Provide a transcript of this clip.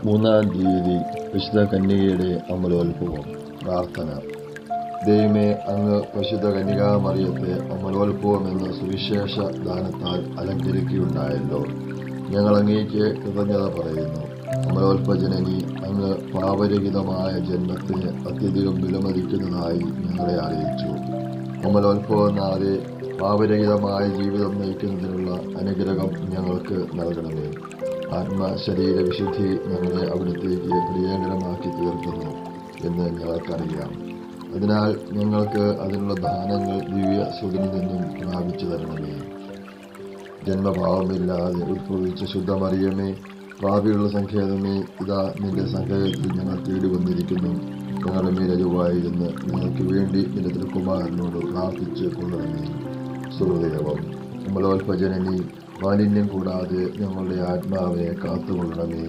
3-ാം തീയതി വിശുദ്ധ കന്യകയുടെ അമലോത്ഭവം. പ്രാർത്ഥന. ദൈവമേ, അങ്ങ് പരിശുദ്ധ കന്യകാമറിയത്തെ അമലോത്ഭവം എന്ന സുവിശേഷ ദാനത്താൽ അലങ്കരിക്കുകയുണ്ടായല്ലോ. ഞങ്ങൾ അങ്ങേക്ക് കൃതജ്ഞത പറയുന്നു. അമലോത്ഭജനനി, അങ്ങ് പാപരഹിതമായ ജന്മത്തിന് അത്യധികം വിലമതിക്കുന്നതായി ഞങ്ങളെ അറിയിച്ചു. അമലോത്ഭവം നാളെ പാപരഹിതമായ ജീവിതം നയിക്കുന്നതിനുള്ള അനുഗ്രഹം ഞങ്ങൾക്ക് നൽകണമേ. ആത്മശരീര വിശുദ്ധി ഞങ്ങളെ അവിടത്തേക്ക് പ്രിയങ്കരമാക്കി തീർക്കുന്നു എന്ന് ഞങ്ങൾക്കറിയാം. അതിനാൽ ഞങ്ങൾക്ക് അതിനുള്ള ദാനങ്ങൾ ദിവ്യ സുഖിൽ നിന്നും പ്രാപിച്ചു തരണമേ. ജന്മഭാവമില്ലാതെ ഉദ്ഭവിച്ച ശുദ്ധമറിയമേ, പാപികളുടെ സങ്കേതമേ, ഇതാ നിന്റെ സങ്കേതത്തിൽ ഞങ്ങൾ തേടി വന്നിരിക്കുന്നു. ഞങ്ങളുടെ മേലരുവായിരുന്ന് ഞങ്ങൾക്ക് വേണ്ടി നിന്റെ തിരുക്കുമാരനോട് പ്രാർത്ഥിച്ച് കൊള്ളണമേ. സുഹൃദേവം. അമലോത്ഭജനനി, മാലിന്യം കൂടാതെ ഞങ്ങളുടെ ആത്മാവിനെ കാത്തുകൊള്ളണമേ.